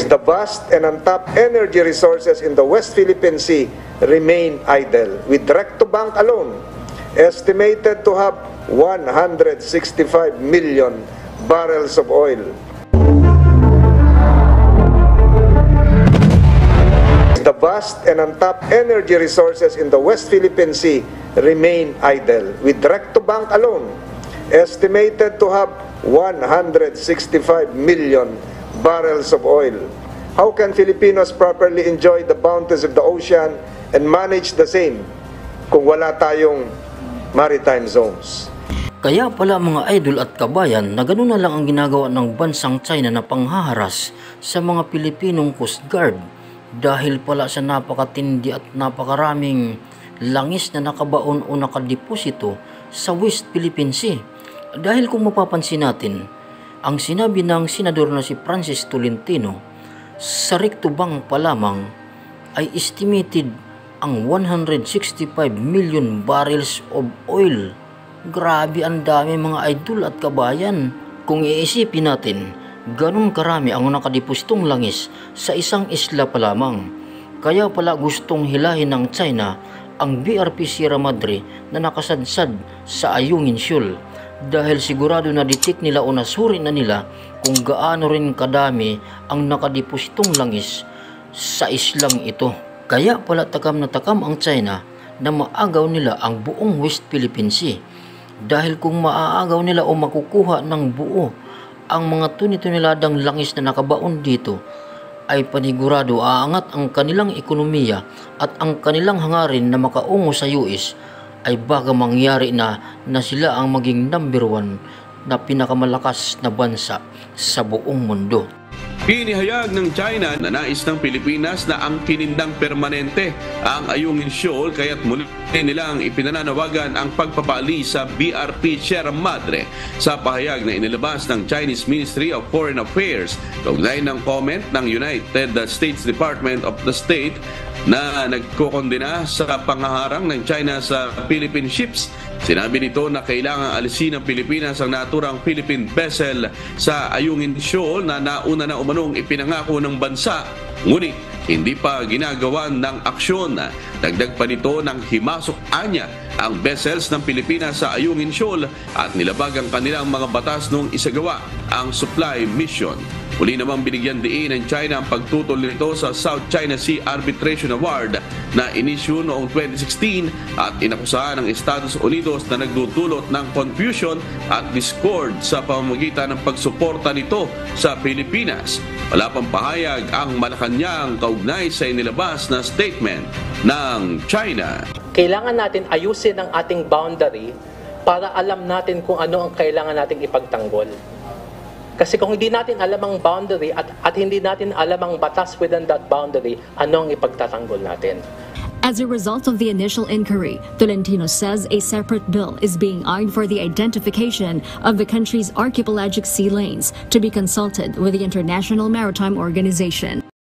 The vast and untapped energy resources in the West Philippine Sea remain idle, with direct-to-bank alone estimated to have 165 million barrels of oil. The vast and untapped energy resources in the West Philippine Sea remain idle, with direct-to-bank alone estimated to have 165 million barrels of oil. How can Filipinos properly enjoy the bounties of the ocean and manage the same kung wala tayong maritime zones? Kaya pala mga idol at kabayan na gano'n na lang ang ginagawa ng bansang China na panghaharas sa mga Pilipinong Coast Guard dahil pala sa napakatindi at napakaraming langis na nakabaon o nakadeposito sa West Philippine Sea. Dahil kung mapapansin natin, ang sinabi ng senador na si Francis Tolentino, sa Rectobank pa lamang ay estimated ang 165 million barrels of oil. Grabe, ang dami mga idol at kabayan. Kung iisipin natin, ganun karami ang nakadepositong langis sa isang isla pa lamang. Kaya pala gustong hilahin ng China ang BRP Sierra Madre na nakasadsad sa Ayungin Shoal, dahil sigurado na detect nila o nasuri na nila kung gaano rin kadami ang nakadepositong langis sa islang ito. Kaya pala takam na takam ang China na maagaw nila ang buong West Philippine Sea, dahil kung maaagaw nila o makukuha ng buo ang mga tuni-tuniladang langis na nakabaon dito, ay panigurado aangat ang kanilang ekonomiya at ang kanilang hangarin na makaungo sa US ay baka mangyari na sila ang maging number 1 na pinakamalakas na bansa sa buong mundo. Pinihayag ng China na nais ng Pilipinas na ang kinindang permanente ang Ayungin Shoal, kaya't muli nilang ipinananawagan ang pagpapaalis sa BRP Sierra Madre sa pahayag na inilabas ng Chinese Ministry of Foreign Affairs kaugnay ng comment ng United States Department of the State na nagkokondena sa panghaharang ng China sa Philippine ships. Sinabi nito na kailangang alisin ng Pilipinas ang naturang Philippine vessel sa Ayungin Shoal na nauna na umanong ipinangako ng bansa, ngunit hindi pa ginagawan ng aksyon. Dagdag pa nito ng himasok anya ang vessels ng Pilipinas sa Ayungin Shoal at nilabag ang kanilang mga batas noong isagawa ang supply mission. Muli namang binigyan diin ng China ang pagtutol nito sa South China Sea Arbitration Award na inisyu noong 2016 at inakusahan ng Estados Unidos na nagdudulot ng confusion at discord sa pamamagitan ng pagsuporta nito sa Pilipinas. Wala pang pahayag ang Malacanang kaugnay sa inilabas na statement ng China. Kailangan natin ayusin ang ating boundary para alam natin kung ano ang kailangan nating ipagtanggol. Kasi kung hindi natin alam ang boundary at hindi natin alam ang batas within that boundary, ano ang ipagtatanggol natin? As a result of the initial inquiry, Tolentino says a separate bill is being eyed for the identification of the country's archipelagic sea lanes to be consulted with the International Maritime Organization.